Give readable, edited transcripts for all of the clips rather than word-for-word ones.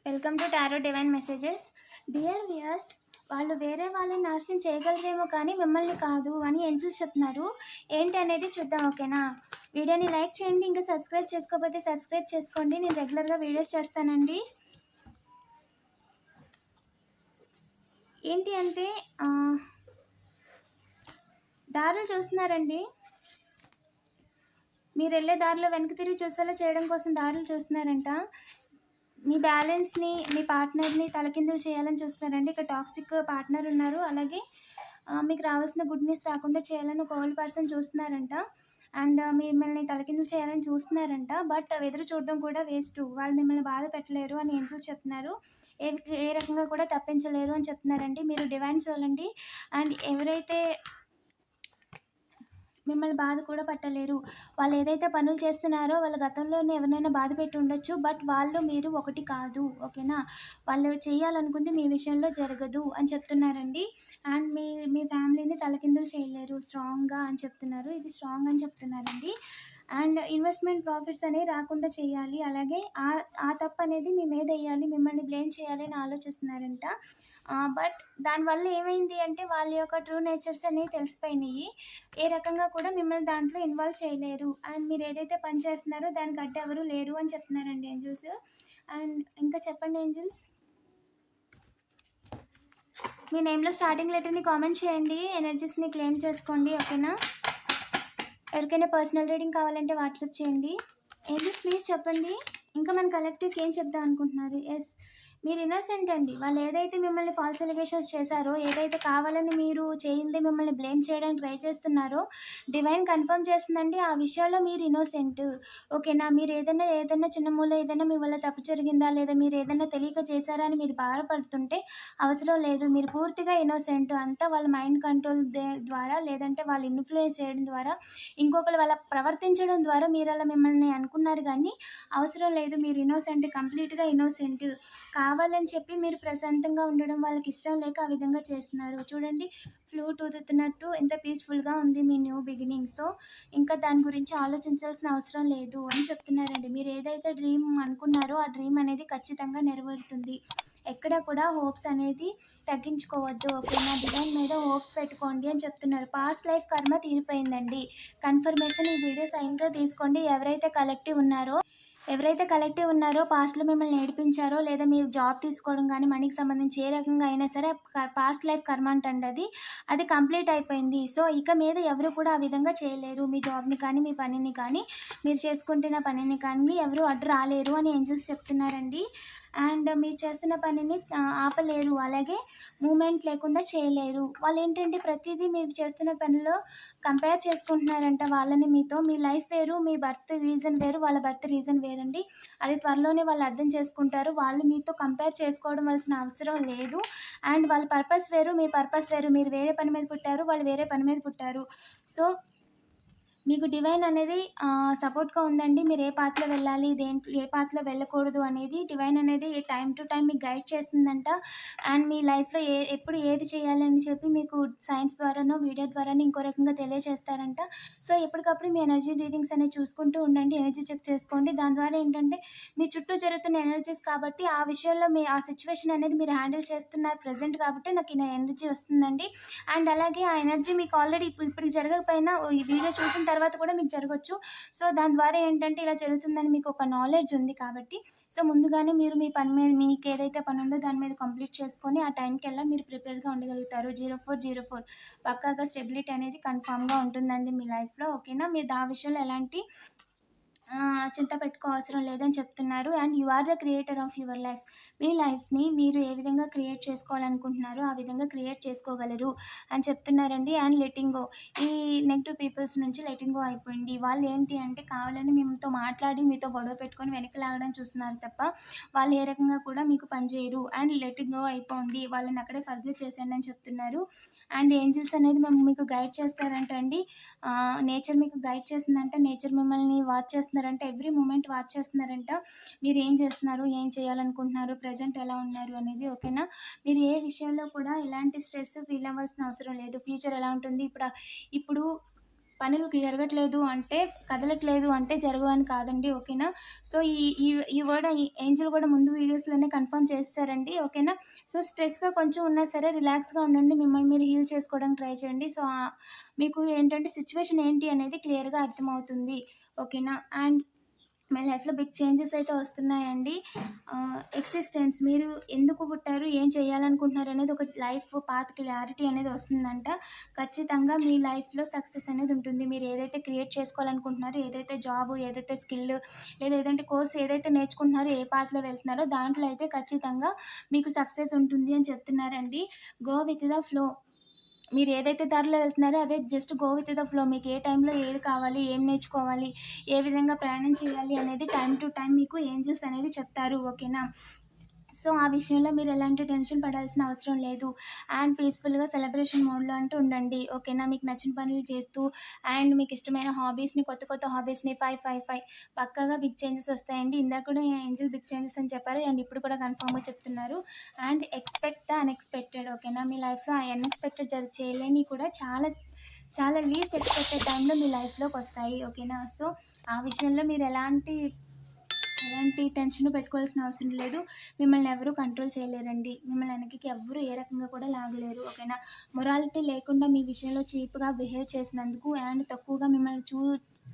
Welcome to tarot divine messages. Dear viewers, వాళ్ళు వేరే వాళ్ళని నాశనం చేయగలరేమో కానీ మిమ్మల్ని కాదు అని ఏంజల్స్ చెప్తున్నారు. ఏంటి అనేది చూద్దాం, ఓకేనా? వీడియోని లైక్ చేయండి, ఇంకా సబ్స్క్రైబ్ చేసుకోకపోతే సబ్స్క్రైబ్ చేసుకోండి. నేను రెగ్యులర్గా వీడియోస్ చేస్తానండి. ఏంటి అంటే దారులు చూస్తున్నారండి. మీరు వెళ్ళే దారిలో వెనక తిరిగి చూసేలా చేయడం కోసం దారులు చూస్తున్నారంట. మీ బ్యాలెన్స్ని, మీ పార్ట్నర్ని తలకిందులు చేయాలని చూస్తున్నారండి. ఇక్కడ టాక్సిక్ పార్ట్నర్ ఉన్నారు. అలాగే మీకు రావాల్సిన గుడ్ న్యూస్ రాకుండా చేయాలని ఒక ఓల్డ్ పర్సన్ చూస్తున్నారంట. అండ్ మిమ్మల్ని తలకిందులు చేయాలని చూస్తున్నారంట. బట్ ఎదురు చూడడం కూడా వేస్ట్. వాళ్ళు మిమ్మల్ని బాధ పెట్టలేరు అని ఏంజల్స్ చెప్తున్నారు. ఏ రకంగా కూడా తప్పించలేరు అని చెప్తున్నారండి. మీరు డివైన్ సోల్ అండి. అండ్ ఎవరైతే మిమ్మల్ని బాధ కూడా పట్టలేరు. వాళ్ళు ఏదైతే పనులు చేస్తున్నారో వాళ్ళు గతంలోనే ఎవరినైనా బాధ పెట్టి ఉండొచ్చు. బట్ వాళ్ళు మీరు ఒకటి కాదు, ఓకేనా? వాళ్ళు చేయాలనుకుంది మీ విషయంలో జరగదు అని చెప్తున్నారండి. అండ్ మీ ఫ్యామిలీని తలకిందులు చేయలేరు స్ట్రాంగ్గా అని చెప్తున్నారు. ఇది స్ట్రాంగ్ అని చెప్తున్నారండి. అండ్ ఇన్వెస్ట్మెంట్ ప్రాఫిట్స్ అనేవి రాకుండా చేయాలి. అలాగే ఆ తప్పు అనేది మీ మీద వేయాలి, మిమ్మల్ని బ్లేమ్ చేయాలి అని ఆలోచిస్తున్నారంట. బట్ దానివల్ల ఏమైంది అంటే వాళ్ళ యొక్క ట్రూ నేచర్స్ అనేవి తెలిసిపోయినాయి. ఏ రకంగా కూడా మిమ్మల్ని దాంట్లో ఇన్వాల్వ్ చేయలేరు. అండ్ మీరు ఏదైతే పని చేస్తున్నారో దానికి అడ్డు ఎవరు లేరు అని చెప్తున్నారండి ఏంజల్స్. అండ్ ఇంకా చెప్పండి ఏంజల్స్. మీ నేమ్లో స్టార్టింగ్ లెటర్ని కామెంట్ చేయండి, ఎనర్జీస్ని క్లెయిమ్ చేసుకోండి, ఓకేనా? ఎవరికైనా పర్సనల్ రీడింగ్ కావాలంటే వాట్సాప్ చేయండి. ఏంజల్స్ ప్లీజ్ చెప్పండి, ఇంకా మన కలెక్టివ్కి ఏం చెప్దాం అనుకుంటున్నారు? ఎస్, మీరు ఇన్నోసెంట్ అండి. వాళ్ళు ఏదైతే మిమ్మల్ని ఫాల్స్ ఎలిగేషన్స్ చేశారో, ఏదైతే కావాలని మీరు చేయింది మిమ్మల్ని బ్లేమ్ చేయడానికి ట్రై చేస్తున్నారో, డివైన్ కన్ఫర్మ్ చేస్తుందండి ఆ విషయంలో మీరు ఇన్నోసెంట్, ఓకేనా? మీరు ఏదైనా చిన్న మూల ఏదైనా మీ వల్ల తప్పు జరిగిందా, లేదా మీరు ఏదైనా తెలియక చేశారా అని మీరు బాధపడుతుంటే అవసరం లేదు. మీరు పూర్తిగా ఇన్నోసెంట్. అంతా వాళ్ళ మైండ్ కంట్రోల్ ద్వారా, లేదంటే వాళ్ళు ఇన్ఫ్లుయెన్స్ చేయడం ద్వారా, ఇంకొకరు వాళ్ళ ప్రవర్తించడం ద్వారా మీరు అలా మిమ్మల్ని అనుకున్నారు. కానీ అవసరం లేదు. మీరు ఇన్నోసెంట్, కంప్లీట్గా ఇన్నోసెంట్. కావాలని చెప్పి మీరు ప్రశాంతంగా ఉండడం వాళ్ళకి ఇష్టం లేక ఆ విధంగా చేస్తున్నారు. చూడండి, ఫ్లూట్ ఊదుతున్నట్టు ఎంత పీస్ఫుల్గా ఉంది మీ న్యూ బిగినింగ్. సో ఇంకా దాని గురించి ఆలోచించాల్సిన అవసరం లేదు అని చెప్తున్నారండి. మీరు ఏదైతే డ్రీమ్ అనుకున్నారో ఆ డ్రీమ్ అనేది ఖచ్చితంగా నెరవేరుతుంది. ఎక్కడ కూడా హోప్స్ అనేది తగ్గించుకోవద్దు, ఓకేనా? డివైన్ మీద హోప్స్ పెట్టుకోండి అని చెప్తున్నారు. పాస్ట్ లైఫ్ కర్మ తీరిపోయిందండి. కన్ఫర్మేషన్ ఈ వీడియో సైన్గా తీసుకోండి. ఎవరైతే కలెక్టివ్ ఉన్నారో పాస్ట్లో మిమ్మల్ని ఏడిపించారో, లేదా మీరు జాబ్ తీసుకోవడం కానీ మనీకి సంబంధించి ఏ రకంగా అయినా సరే పాస్ట్ లైఫ్ కర్మ అంటండి, అది కంప్లీట్ అయిపోయింది. సో ఇక మీద ఎవరు కూడా ఆ విధంగా చేయలేరు. మీ జాబ్ని కానీ, మీ పనిని కానీ, మీరు చేసుకుంటున్న పనిని కానీ ఎవరు అడ్డు రాలేరు అని ఏంజల్స్ చెప్తున్నారండి. అండ్ మీరు చేస్తున్న పనిని ఆపలేరు, అలాగే మూమెంట్ లేకుండా చేయలేరు. వాళ్ళు ఏంటంటే ప్రతిదీ మీరు చేస్తున్న పనిలో కంపేర్ చేసుకుంటున్నారంట వాళ్ళని మీతో. మీ లైఫ్ వేరు, మీ బర్త్ రీజన్ వేరు, వాళ్ళ బర్త్ రీజన్ వేరండి. అది త్వరలోనే వాళ్ళు అర్థం చేసుకుంటారు. వాళ్ళు మీతో కంపేర్ చేసుకోవడం వలసిన అవసరం లేదు. అండ్ వాళ్ళ పర్పస్ వేరు, మీ పర్పస్ వేరు. మీరు వేరే పని మీద పుట్టారు, వాళ్ళు వేరే పని మీద పుట్టారు. సో మీకు డివైన్ అనేది సపోర్ట్గా ఉందండి. మీరు ఏ పాత్లో వెళ్ళాలి, ఏ పాత్లో వెళ్ళకూడదు అనేది డివైన్ అనేది టైం టు టైం మీకు గైడ్ చేస్తుందంట. అండ్ మీ లైఫ్లో ఎప్పుడు ఏది చేయాలి అని చెప్పి మీకు సైన్స్ ద్వారానో, వీడియో ద్వారానో ఇంకో రకంగా తెలియజేస్తారంట. సో ఎప్పటికప్పుడు మీ ఎనర్జీ రీడింగ్స్ అనేవి చూసుకుంటూ ఉండండి, ఎనర్జీ చెక్ చేసుకోండి. దాని ద్వారా ఏంటంటే మీ చుట్టూ జరుగుతున్న ఎనర్జీస్ కాబట్టి ఆ విషయంలో ఆ సిచ్యువేషన్ అనేది మీరు హ్యాండిల్ చేస్తున్నారు ప్రజెంట్, కాబట్టి నాకు ఈ ఎనర్జీ వస్తుందండి. అండ్ అలాగే ఆ ఎనర్జీ మీకు ఆల్రెడీ ఇప్పుడు జరగకపోయినా ఈ వీడియో చూసిన తర్వాత కూడా మీకు జరగచ్చు. సో దాని ద్వారా ఏంటంటే ఇలా జరుగుతుందని మీకు ఒక నాలెడ్జ్ ఉంది కాబట్టి, సో ముందుగానే మీరు మీ పని మీద, మీకు ఏదైతే పని ఉందో దాని మీద కంప్లీట్ చేసుకొని ఆ టైంకెల్లా మీరు ప్రిపేర్గా ఉండగలుగుతారు. 0404 పక్కాగా స్టెబిలిటీ అనేది కన్ఫామ్గా ఉంటుందండి మీ లైఫ్లో, ఓకేనా? మీరు ఆ విషయంలో ఎలాంటి చింత పెట్టుకో అవసరం లేదని చెప్తున్నారు. And you are the creator of your life. మీ లైఫ్ని మీరు ఏ విధంగా క్రియేట్ చేసుకోవాలనుకుంటున్నారో ఆ విధంగా క్రియేట్ చేసుకోగలరు అని చెప్తున్నారండి. అండ్ లెట్టింగ్ గో, ఈ నెగిటివ్ పీపుల్స్ నుంచి లెట్టింగ్ గో అయిపోయింది. వాళ్ళు ఏంటి అంటే కావాలని మీతో మాట్లాడి మీతో గొడవ పెట్టుకొని వెనక్కి లాగడం చూస్తున్నారు తప్ప వాళ్ళు ఏ రకంగా కూడా మీకు పనిచేయరు. అండ్ లెట్టింగ్ గో అయిపోండి, వాళ్ళని అక్కడే ఫర్గివ్ చేసేయండి అని చెప్తున్నారు. అండ్ ఏంజిల్స్ అనేది మీకు గైడ్ చేస్తారంట అండి. నేచర్ మీకు గైడ్ చేస్తుందంట. నేచర్ మిమ్మల్ని వాచ్ చేస్తున్నారంట, ఎవ్రీ మూమెంట్ వాచ్ చేస్తున్నారంట. మీరు ఏం చేస్తున్నారు, ఏం చేయాలనుకుంటున్నారు, ప్రజెంట్ ఎలా ఉన్నారు అనేది, ఓకేనా? మీరు ఏ విషయంలో కూడా ఎలాంటి స్ట్రెస్ ఫీల్ అవ్వాల్సిన అవసరం లేదు. ఫ్యూచర్ ఎలా ఉంటుంది, ఇప్పుడు పనులు జరగట్లేదు అంటే, కదలట్లేదు అంటే జరగవని కాదండి. ఓకేనా? సో, ఈ ఈ ఈ వర్డ్ ఏంజెల్ గూడా ముందు వీడియోస్‌లోనే కన్ఫర్మ్ చేసేసారండి. ఓకేనా? సో, స్ట్రెస్‌గా కొంచెం ఉన్నా సరే రిలాక్స్‌గా ఉండండి. మిమ్మల్ని మీరు హీల్ చేసుకోవడానికి ట్రై చేయండి. సో, మీకు ఏంటంటే సిట్యుయేషన్ ఏంటి అనేది క్లియర్‌గా అర్థమవుతుంది. ఓకేనా? అండ్ మీ లైఫ్‌లో బిగ్ చేంజెస్ అయితే వస్తున్నాయండి. ఎక్సిస్టెన్స్ మీరు ఎందుకు పుట్టారు? ఏం చేయాలనుకుంటున్నారు? అనేది ఒక లైఫ్ పాత్ క్లారిటీ అనేది వస్తుందంట. ఖచ్చితంగా మీ లైఫ్‌లో సక్సెస్ అనేది ఉంటుంది. మీరు ఏదైతే క్రియేట్ చేసుకోవాలనుకుంటున్నారో, ఏదైతే జాబు, ఏదైతే స్కిల్ లేదా ఏదంటే కోర్స్ ఏదైతే నేర్చుకుంటున్నారో, ఏ పాత్‌లో వెళ్తున్నారో దాంట్లో అయితే ఖచ్చితంగా మీకు సక్సెస్ ఉంటుంది అని చెప్తున్నారండి. Go with the flow. మీరు ఏదైతే దారిలో వెళ్తున్నారో అదే just go with the flow. మీకు ఏ టైంలో ఏది కావాలి, ఏం నేర్చుకోవాలి, ఏ విధంగా ప్రయాణం చేయాలి అనేది టైమ్ టు టైమ్ మీకు ఏంజెల్స్ అనేది చెప్తారు. ఓకేనా? సో, ఆ విషయంలో మీరు ఎలాంటి టెన్షన్ పడాల్సిన అవసరం లేదు. అండ్ పీస్‌ఫుల్‌గా సెలబ్రేషన్ మోడ్‌లో అంటూ ఉండండి. ఓకేనా? మీకు నచ్చిన పనులు చేస్తూ అండ్ మీకిష్టమైన హాబీస్‌ని కొత్త కొత్త హాబీస్‌ని 5, 5, 5 పక్కాగా బిగ్ చేంజెస్ వస్తాయండి. ఇందాక కూడా ఏంజెల్ బిగ్ చేంజెస్ అని చెప్పారు. అండ్ ఇప్పుడు కూడా కన్ఫర్మ్‌గా చెప్తున్నారు. And expect the unexpected. ఓకేనా? మీ లైఫ్‌లో ఆ అన్‌ఎక్స్‌పెక్టెడ్ చేయలేనివి కూడా చాలా చాలా లీస్ట్ ఎక్స్‌పెక్టెడ్ టైమ్‌లో మీ లైఫ్‌లోకొస్తాయి. ఓకేనా? సో, ఆ విషయంలో మీరు ఎలాంటి టెన్షన్ పెట్టుకోవాల్సిన అవసరం లేదు. మిమ్మల్ని ఎవరు కంట్రోల్ చేయలేరండి. మిమ్మల్ని వెనక్కి ఎవ్వరు ఏ రకంగా కూడా లాగలేరు. ఓకేనా? మొరాలిటీ లేకుండా మీ విషయంలో చీప్‌గా బిహేవ్ చేసినందుకు అండ్ తక్కువగా మిమ్మల్ని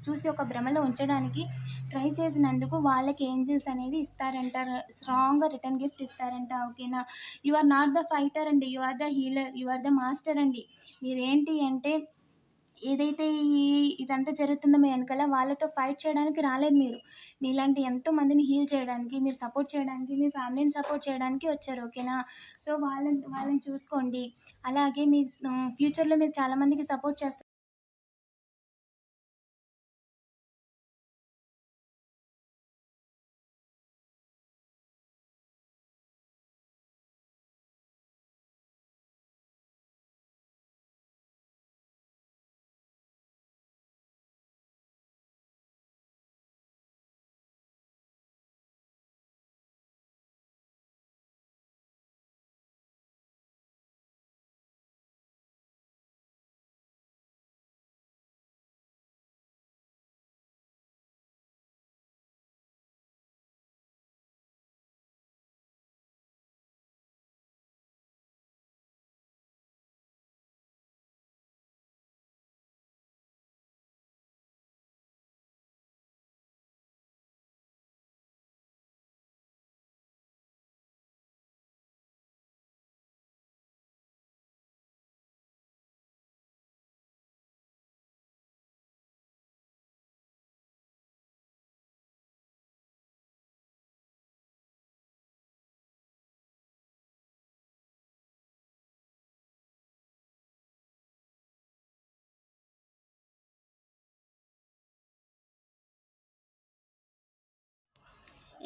చూసి ఒక భ్రమలో ఉంచడానికి ట్రై చేసినందుకు వాళ్ళకి ఏంజెల్స్ అనేది ఇస్తారంట. స్ట్రాంగ్‌గా రిటర్న్ గిఫ్ట్ ఇస్తారంట. ఓకేనా? You are not the fighter అండి. You are the healer. You are the master అండి. మీరేంటి అంటే ఏదైతే ఇదంతా జరుగుతుందో మీ ఎనకాల వాళ్ళతో ఫైట్ చేయడానికి రాలేదు మీరు. మీలాంటి ఎంతో మందిని హీల్ చేయడానికి, మీరు సపోర్ట్ చేయడానికి, మీ ఫ్యామిలీని సపోర్ట్ చేయడానికి వచ్చారు. ఓకేనా? సో, వాళ్ళని వాళ్ళని చూసుకోండి. అలాగే మీ ఫ్యూచర్‌లో మీరు చాలా మందికి సపోర్ట్ చేస్తారు.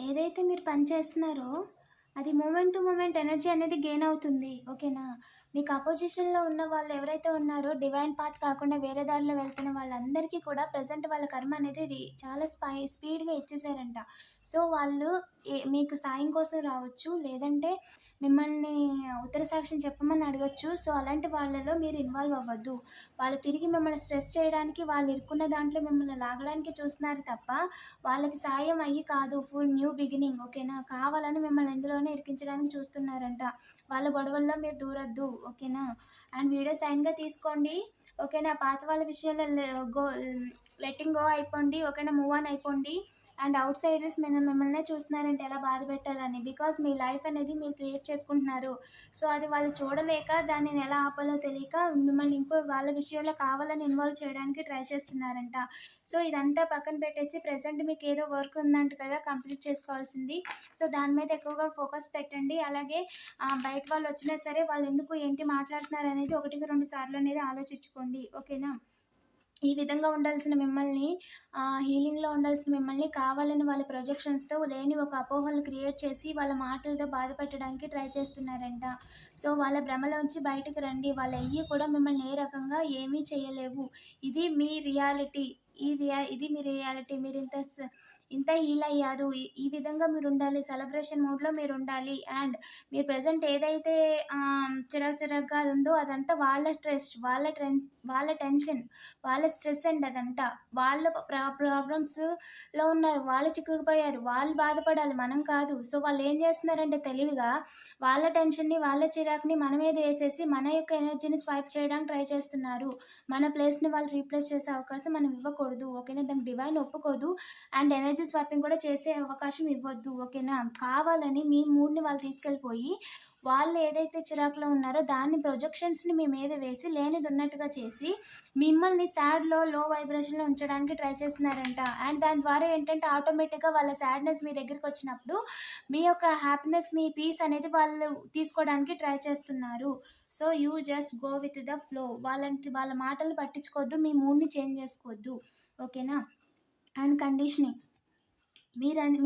ఏదైతే మీరు పని చేస్తున్నారో, అది మూమెంట్ టు మూమెంట్ ఎనర్జీ అనేది గెయిన్ అవుతుంది. ఓకేనా? మీకు అపోజిషన్‌లో ఉన్న వాళ్ళు ఎవరైతే ఉన్నారో డివైన్ పాత్ కాకుండా వేరే దారిలో వెళ్తున్న వాళ్ళందరికీ కూడా ప్రెజెంట్ వాళ్ళ కర్మ అనేది చాలా స్పీడ్‌గా ఇచ్చేసారంట. సో, వాళ్ళు మీకు సాయం కోసం రావచ్చు. లేదంటే మిమ్మల్ని ఉత్తర సాక్ష్యం చెప్పమని అడగొచ్చు. సో, అలాంటి వాళ్ళలో మీరు ఇన్వాల్వ్ అవ్వద్దు. వాళ్ళు తిరిగి మిమ్మల్ని స్ట్రెస్ చేయడానికి, వాళ్ళు ఇరుక్కున్న దాంట్లో మిమ్మల్ని లాగడానికి చూస్తున్నారు తప్ప వాళ్ళకి సాయం అయ్యి కాదు. Full new beginning. ఓకేనా? కావాలని మిమ్మల్ని ఇందులోనే ఇరికించడానికి చూస్తున్నారంట. వాళ్ళ గొడవల్లో మీరు దూరొద్దు. ఓకేనా? అండ్ వీడియో సైన్‌గా తీసుకోండి. ఓకేనా? పాత వాళ్ళ విషయంలో గో లెట్టింగ్ గో అయిపోండి. ఓకేనా? మూవ్ ఆన్ అయిపోండి. అండ్ ఔట్ సైడర్స్ మిమ్మల్నే చూస్తున్నారంటే ఎలా బాధ పెట్టాలని. బికాజ్ మీ లైఫ్ అనేది మీరు క్రియేట్ చేసుకుంటున్నారు. సో, అది వాళ్ళు చూడలేక దానిని ఎలా ఆపాలో తెలియక మిమ్మల్ని ఇంకో వాళ్ళ విషయంలో కావాలని ఇన్వాల్వ్ చేయడానికి ట్రై చేస్తున్నారంట. సో, ఇదంతా పక్కన పెట్టేసి ప్రెజెంట్ మీకేదో వర్క్ ఉందంట కదా! కంప్లీట్ చేసుకోవాల్సింది. సో, దాని మీద ఎక్కువగా ఫోకస్ పెట్టండి. అలాగే బయట వాళ్ళొచ్చినా సరే వాళ్ళెందుకు, ఏంటి మాట్లాడుతున్నారనేది ఒకటికి 2 సార్లు అనేది ఆలోచించుకోండి. ఓకేనా? ఈ విధంగా ఉండాల్సిన మిమ్మల్ని హీలింగ్‌లో ఉండాల్సిన మిమ్మల్ని కావాలని వాళ్ళ ప్రొజెక్షన్స్‌తో లేని ఒక అపోహలు క్రియేట్ చేసి వాళ్ళ మాటలతో బాధపెట్టడానికి ట్రై చేస్తున్నారంట. సో, వాళ్ళ భ్రమలోంచి బయటకి రండి. వాళ్ళెయ్యి కూడా మిమ్మల్ని ఏ రకంగా ఏమీ చేయలేవు. ఇది మీ రియాలిటీ. ఇది మీ రియాలిటీ. మీరు ఇంత హీల్ అయ్యారు. ఈ విధంగా మీరుండాలి. సెలబ్రేషన్ మూడ్‌లో మీరుండాలి. అండ్ మీరు ప్రెజెంట్ ఏదైతే చిరాకుగా ఉందో అదంతా వాళ్ళ స్ట్రెస్, వాళ్ళ టెన్షన్, వాళ్ళ స్ట్రెస్ అండి అదంతా. వాళ్ళ ప్రాబ్లమ్స్‌లో ఉన్నారు. వాళ్ళు చిక్కుకుపోయారు. వాళ్ళు బాధపడాలి, మనం కాదు. సో, వాళ్ళేం జేస్తున్నారంటే తెలివిగా వాళ్ళ టెన్షన్‌ని, వాళ్ళ చిరాకుని మన మీద యేసేసి, మన యొక్క ఎనర్జీని స్వైప్ చేయడానికి ట్రై చేస్తున్నారు. మన ప్లేస్‌ని వాళ్ళు రీప్లేస్ చేసే అవకాశం మనం ఇవ్వకూడదు. ఓకేనా? దానికి డివైన్ ఒప్పుకోదు. అండ్ ఎనర్జీ స్వాపింగ్ కూడా చేసే అవకాశం ఇవ్వద్దు. ఓకేనా? కావాలని మీ మూడ్‌ని వాళ్ళు తీసుకెళ్ళిపోయి, వాళ్ళు ఏదైతే చిరాకులో ఉన్నారో దాన్ని ప్రొజెక్షన్స్‌ని మీ మీద వేసి, లేనిదున్నట్టుగా చేసి, మిమ్మల్ని లో వైబ్రేషన్‌లో ఉంచడానికి ట్రై చేస్తున్నారంట. అండ్ దాని ద్వారా ఏంటంటే ఆటోమేటిక్‌గా వాళ్ళ సాడ్‌నెస్ మీ దగ్గరికొచ్చినప్పుడు, మీ యొక్క హ్యాపీనెస్, మీ పీస్ అనేది వాళ్ళు తీసుకోవడానికి ట్రై చేస్తున్నారు. So, you just go with the flow. వాళ్ళ మాటలు పట్టించుకోవద్దు. మీ మూడ్‌ని చేంజ్ చేసుకోవద్దు. ఓకేనా? And conditioning.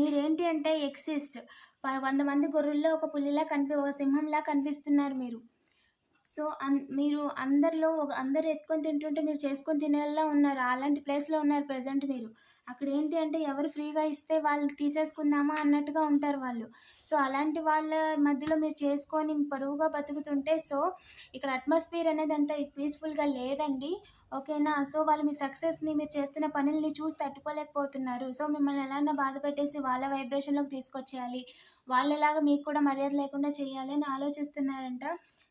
మీరేంటి అంటే ఎక్సిస్ట్. 100 మంది గొర్రెల్లో ఒక పులిలా ఒక సింహంలా కనిపిస్తున్నారు మీరు. సో, మీరు అందరూ ఎత్తుకొని తింటుంటే మీరు చేసుకొని తినేలా ఉన్నారు. అలాంటి ప్లేస్‌లో ఉన్నారు ప్రెజెంట్ మీరు. అక్కడేంటి అంటే ఎవరు ఫ్రీగా ఇస్తే వాళ్ళు తీసేసుకుందామా అన్నట్టుగా ఉంటారు వాళ్ళు. సో, అలాంటి వాళ్ళ మధ్యలో మీరు చేసుకొని పరువుగా బతుకుతుంటే ఇక్కడ అట్మాస్ఫియర్ అనేది అంత పీస్‌ఫుల్‌గా లేదండి. ఓకేనా? సో, వాళ్ళు మీ సక్సెస్‌ని, మీరు చేస్తున్న పనుల్ని చూసి తట్టుకోలేకపోతున్నారు. సో, మిమ్మల్ని ఎలాగైనా బాధపెట్టేసి వాళ్ళ వైబ్రేషన్‌లోకి తీసుకొచ్చేయాలి. వాళ్ళలాగా మీకు కూడా మర్యాద లేకుండా చేయాలి అని ఆలోచిస్తున్నారంట.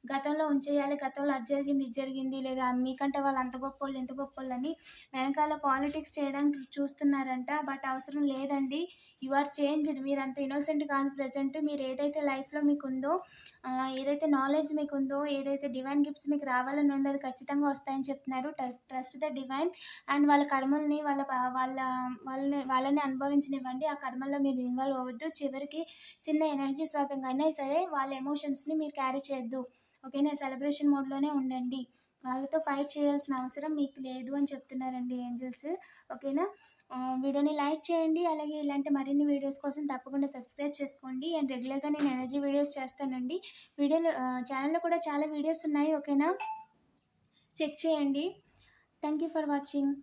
గతంలో ఉంచేయాలి. గతంలో అది జరిగింది, ఇది జరిగింది. లేదా మీకంటే వాళ్ళు అంత గొప్పోళ్ళు, ఇంత గొప్పోళ్ళని వెనకాల పాలిటిక్స్ చేయడానికి చూస్తున్నారంట. బట్ అవసరం లేదండి. You are changed. మీరంత ఇన్నోసెంట్ కాదు ప్రెజెంట్. మీరు ఏదైతే లైఫ్‌లో మీకుందో, ఏదైతే నాలెడ్జ్ మీకుందో, ఏదైతే డివైన్ గిఫ్ట్స్ మీకు రావాలని ఉందో అది ఖచ్చితంగా వస్తాయని చెప్తున్నారు. Trust the divine. అండ్ వాళ్ళ కర్మల్ని వాళ్ళని అనుభవించనివ్వండి. ఆ కర్మల్లో మీరు ఇన్వాల్వ్ అవ్వద్దు. చివరికి చిన్న ఎనర్జీ స్వాపింగ్ అయినా సరే వాళ్ళ ఎమోషన్స్‌ని మీరు క్యారీ చేయొద్దు. ఓకేనా? సెలబ్రేషన్ మోడ్‌లోనే ఉండండి. వాళ్ళతో ఫైట్ చేయాల్సిన అవసరం మీకు లేదు అని చెప్తున్నారండి ఏంజెల్స్. ఓకేనా? వీడియోని లైక్ చేయండి. అలాగే ఇలాంటి మరిన్ని వీడియోస్ కోసం తప్పకుండా సబ్స్క్రైబ్ చేసుకోండి. అండ్ రెగ్యులర్‌గా నేను ఎనర్జీ వీడియోస్ చేస్తానండి. ఛానెల్‌లో కూడా చాలా వీడియోస్ ఉన్నాయి. ఓకేనా? చెక్ చేయండి. Thank you for watching.